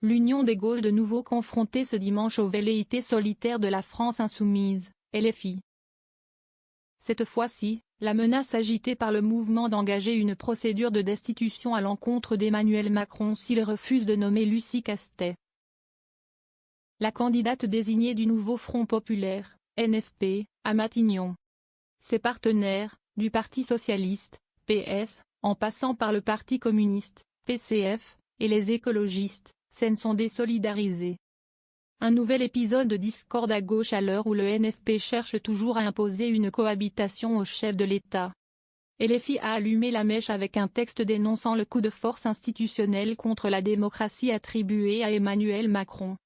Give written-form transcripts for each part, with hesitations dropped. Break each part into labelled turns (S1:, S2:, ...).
S1: l'Union des gauches de nouveau confrontée ce dimanche aux velléités solitaires de la France insoumise, LFI. Cette fois-ci, la menace agitée par le mouvement d'engager une procédure de destitution à l'encontre d'Emmanuel Macron s'il refuse de nommer Lucie Castet. La candidate désignée du nouveau Front populaire, NFP, à Matignon. Ses partenaires, du Parti socialiste, PS, en passant par le Parti communiste, PCF, et les écologistes, s'en sont désolidarisés. Un nouvel épisode de discorde à gauche à l'heure où le NFP cherche toujours à imposer une cohabitation au chef de l'État. LFI a allumé la mèche avec un texte dénonçant le coup de force institutionnel contre la démocratie attribué à Emmanuel Macron.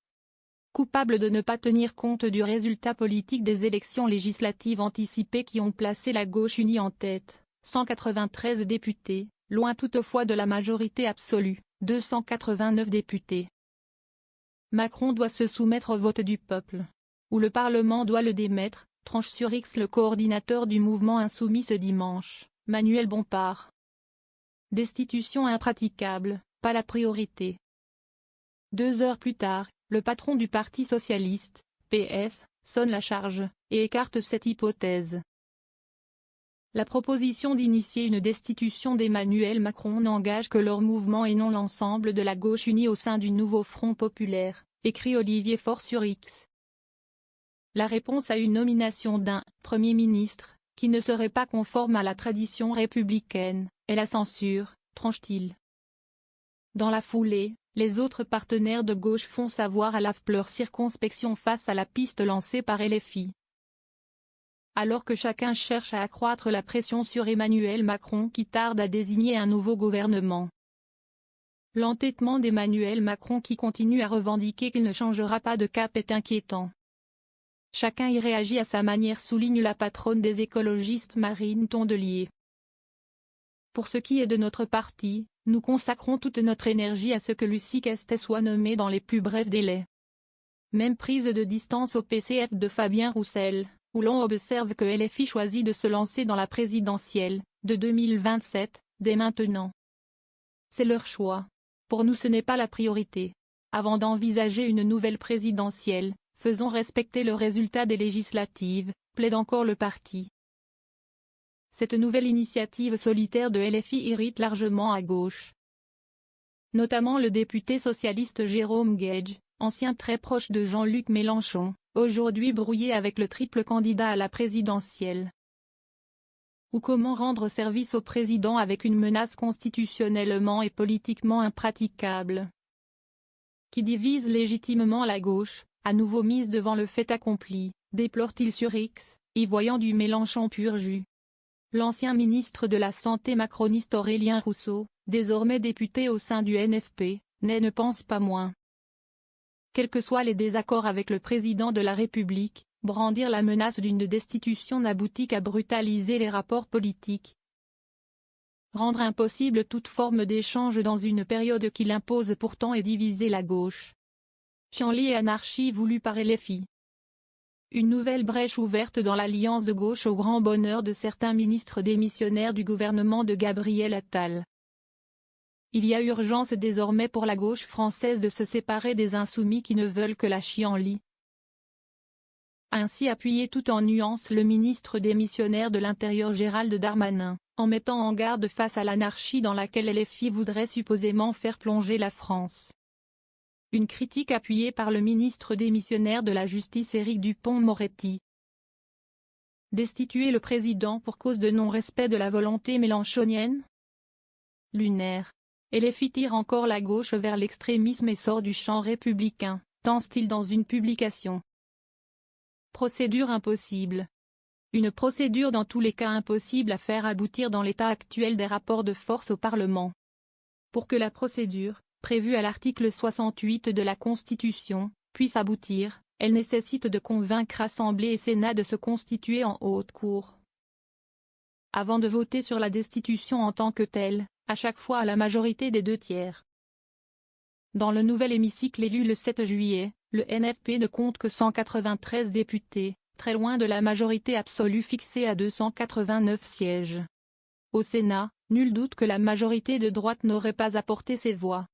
S1: Coupable de ne pas tenir compte du résultat politique des élections législatives anticipées qui ont placé la gauche unie en tête, 193 députés, loin toutefois de la majorité absolue, 289 députés. Macron doit se soumettre au vote du peuple. Ou le Parlement doit le démettre, tranche sur X le coordinateur du mouvement insoumis ce dimanche, Manuel Bompard. Destitution impraticable, pas la priorité. 2 heures plus tard, le patron du Parti socialiste, PS, sonne la charge, et écarte cette hypothèse. La proposition d'initier une destitution d'Emmanuel Macron n'engage que leur mouvement et non l'ensemble de la gauche unie au sein du nouveau Front populaire, écrit Olivier Faure sur X. La réponse à une nomination d'un « Premier ministre » qui ne serait pas conforme à la tradition républicaine, est la censure, tranche-t-il. Dans la foulée, les autres partenaires de gauche font savoir à l'AFP leur circonspection face à la piste lancée par LFI. Alors que chacun cherche à accroître la pression sur Emmanuel Macron qui tarde à désigner un nouveau gouvernement. L'entêtement d'Emmanuel Macron qui continue à revendiquer qu'il ne changera pas de cap est inquiétant. Chacun y réagit à sa manière, souligne la patronne des écologistes Marine Tondelier. Pour ce qui est de notre parti, nous consacrons toute notre énergie à ce que Lucie Castet soit nommée dans les plus brefs délais. Même prise de distance au PCF de Fabien Roussel, où l'on observe que LFI choisit de se lancer dans la présidentielle, de 2027, dès maintenant. C'est leur choix. Pour nous ce n'est pas la priorité. Avant d'envisager une nouvelle présidentielle, faisons respecter le résultat des législatives, plaide encore le parti. Cette nouvelle initiative solitaire de LFI irrite largement à gauche. Notamment le député socialiste Jérôme Gage, ancien très proche de Jean-Luc Mélenchon, aujourd'hui brouillé avec le triple candidat à la présidentielle. Ou comment rendre service au président avec une menace constitutionnellement et politiquement impraticable. Qui divise légitimement la gauche, à nouveau mise devant le fait accompli, déplore-t-il sur X, y voyant du Mélenchon pur jus. L'ancien ministre de la Santé macroniste Aurélien Rousseau, désormais député au sein du NFP, ne pense pas moins. Quels que soient les désaccords avec le président de la République, brandir la menace d'une destitution n'aboutit qu'à brutaliser les rapports politiques. Rendre impossible toute forme d'échange dans une période qui l'impose pourtant et diviser la gauche. Chienlit et anarchie voulue par LFI. Une nouvelle brèche ouverte dans l'alliance de gauche au grand bonheur de certains ministres démissionnaires du gouvernement de Gabriel Attal. Il y a urgence désormais pour la gauche française de se séparer des insoumis qui ne veulent que la chienlit. A ainsi appuyé tout en nuance le ministre démissionnaire de l'Intérieur Gérald Darmanin, en mettant en garde face à l'anarchie dans laquelle LFI voudrait supposément faire plonger la France. Une critique appuyée par le ministre démissionnaire de la Justice Éric Dupond-Moretti. Destituer le président pour cause de non-respect de la volonté mélenchonienne? Lunaire. LFI tire encore la gauche vers l'extrémisme et sort du champ républicain, pense-t-il dans une publication. Procédure impossible. Une procédure dans tous les cas impossible à faire aboutir dans l'état actuel des rapports de force au Parlement. Pour que la procédure, prévue à l'article 68 de la Constitution, puisse aboutir, elle nécessite de convaincre Assemblée et Sénat de se constituer en haute cour. Avant de voter sur la destitution en tant que telle, à chaque fois à la majorité des 2/3. Dans le nouvel hémicycle élu le 7 juillet, le NFP ne compte que 193 députés, très loin de la majorité absolue fixée à 289 sièges. Au Sénat, nul doute que la majorité de droite n'aurait pas apporté ses voix.